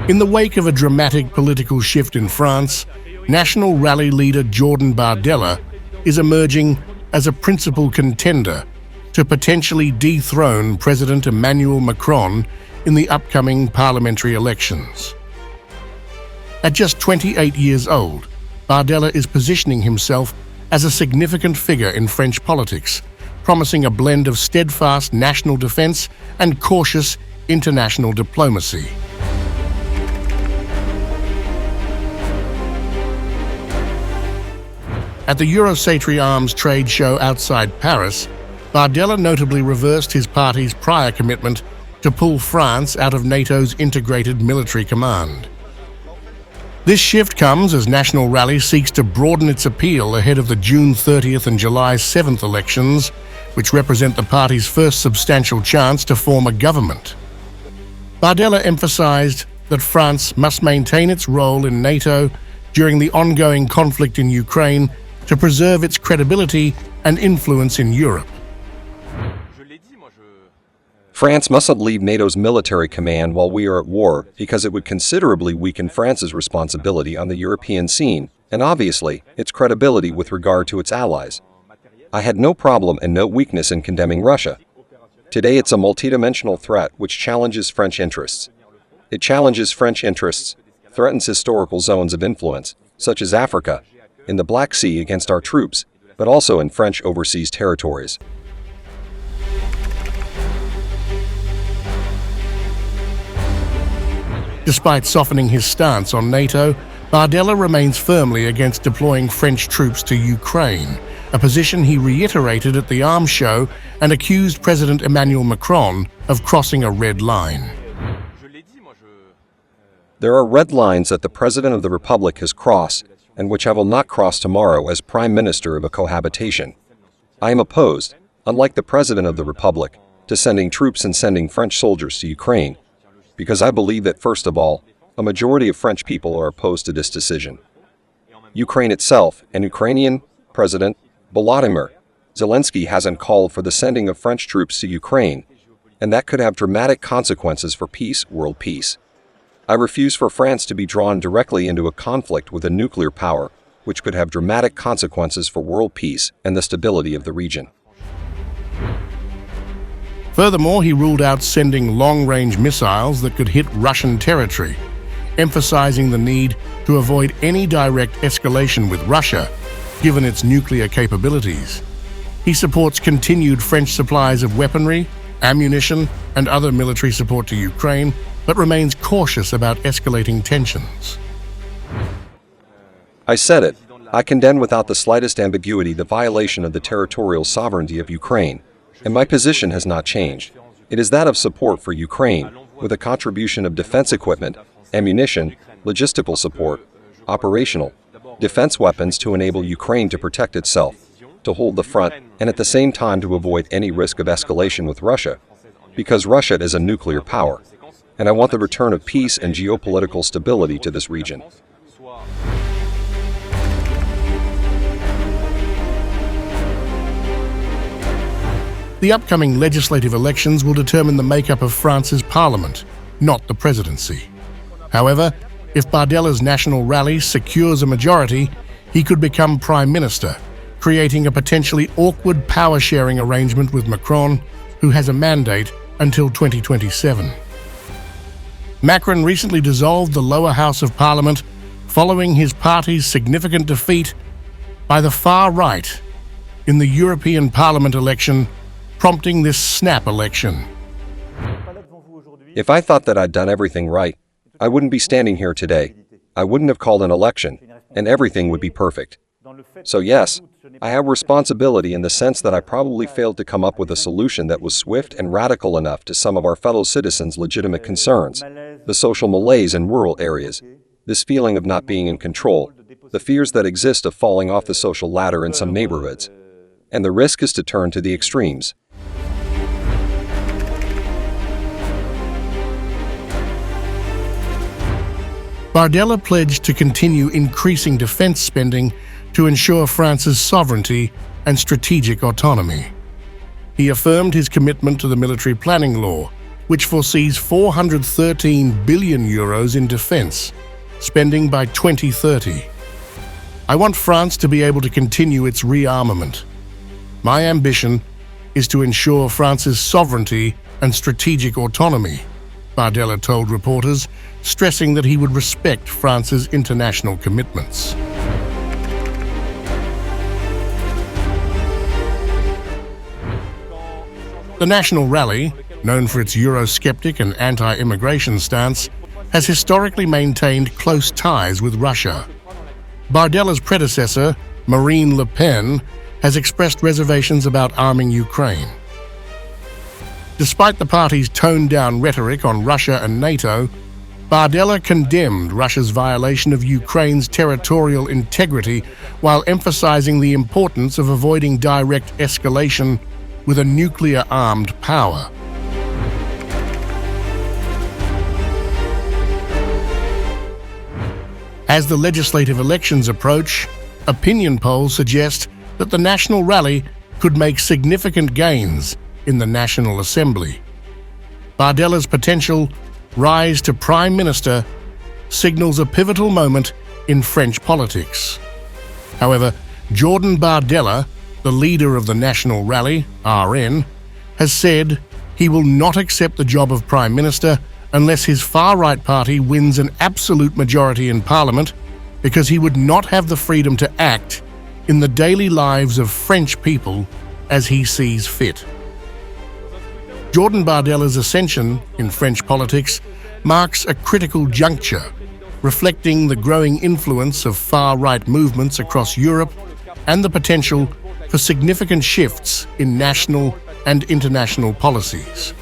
In the wake of a dramatic political shift in France, National Rally leader Bardella is emerging as a principal contender to potentially dethrone President Emmanuel Macron in the upcoming parliamentary elections. At just 28 years old, Bardella is positioning himself as a significant figure in French politics, promising a blend of steadfast national defense and cautious international diplomacy. At the Eurosatory Arms trade show outside Paris, Bardella notably reversed his party's prior commitment to pull France out of NATO's integrated military command. This shift comes as National Rally seeks to broaden its appeal ahead of the June 30th and July 7th elections, which represent the party's first substantial chance to form a government. Bardella emphasized that France must maintain its role in NATO during the ongoing conflict in Ukraine to preserve its credibility and influence in Europe. France mustn't leave NATO's military command while we are at war because it would considerably weaken France's responsibility on the European scene and obviously its credibility with regard to its allies. I had no problem and no weakness in condemning Russia. Today it's a multidimensional threat which challenges French interests. It challenges French interests, threatens historical zones of influence, such as Africa, in the Black Sea against our troops, but also in French overseas territories. Despite softening his stance on NATO, Bardella remains firmly against deploying French troops to Ukraine, a position he reiterated at the arms show and accused President Emmanuel Macron of crossing a red line. There are red lines that the President of the Republic has crossed and which I will not cross tomorrow as Prime Minister of a cohabitation. I am opposed, unlike the President of the Republic, to sending troops and sending French soldiers to Ukraine, because I believe that, first of all, a majority of French people are opposed to this decision. Ukraine itself and Ukrainian President Volodymyr Zelensky hasn't called for the sending of French troops to Ukraine, and that could have dramatic consequences for peace, world peace. I refuse for France to be drawn directly into a conflict with a nuclear power, which could have dramatic consequences for world peace and the stability of the region. Furthermore, he ruled out sending long-range missiles that could hit Russian territory, emphasizing the need to avoid any direct escalation with Russia, given its nuclear capabilities. He supports continued French supplies of weaponry, ammunition, and other military support to Ukraine, but remains cautious about escalating tensions. I said it. I condemn without the slightest ambiguity the violation of the territorial sovereignty of Ukraine, and my position has not changed. It is that of support for Ukraine, with a contribution of defense equipment, ammunition, logistical support, operational, defense weapons to enable Ukraine to protect itself, to hold the front, and at the same time to avoid any risk of escalation with Russia, because Russia is a nuclear power, and I want the return of peace and geopolitical stability to this region. The upcoming legislative elections will determine the makeup of France's parliament, not the presidency. However, if Bardella's National Rally secures a majority, he could become prime minister, creating a potentially awkward power-sharing arrangement with Macron, who has a mandate until 2027. Macron recently dissolved the lower house of parliament following his party's significant defeat by the far right in the European Parliament election, prompting this snap election. If I thought that I'd done everything right, I wouldn't be standing here today. I wouldn't have called an election, and everything would be perfect. So yes, I have responsibility in the sense that I probably failed to come up with a solution that was swift and radical enough to some of our fellow citizens' legitimate concerns, the social malaise in rural areas, this feeling of not being in control, the fears that exist of falling off the social ladder in some neighborhoods. And the risk is to turn to the extremes. Bardella pledged to continue increasing defense spending to ensure France's sovereignty and strategic autonomy. He affirmed his commitment to the military planning law, which foresees 413 billion euros in defense, spending by 2030. I want France to be able to continue its rearmament. My ambition is to ensure France's sovereignty and strategic autonomy, Bardella told reporters, stressing that he would respect France's international commitments. The National Rally, known for its Eurosceptic and anti-immigration stance, has historically maintained close ties with Russia. Bardella's predecessor, Marine Le Pen, has expressed reservations about arming Ukraine. Despite the party's toned-down rhetoric on Russia and NATO, Bardella condemned Russia's violation of Ukraine's territorial integrity while emphasizing the importance of avoiding direct escalation with a nuclear-armed power. As the legislative elections approach, opinion polls suggest that the National Rally could make significant gains in the National Assembly. Bardella's potential rise to Prime Minister signals a pivotal moment in French politics. However, Jordan Bardella, the leader of the National Rally, RN, has said he will not accept the job of Prime Minister unless his far-right party wins an absolute majority in Parliament, because he would not have the freedom to act in the daily lives of French people as he sees fit. Jordan Bardella's ascension in French politics marks a critical juncture, reflecting the growing influence of far-right movements across Europe and the potential for significant shifts in national and international policies.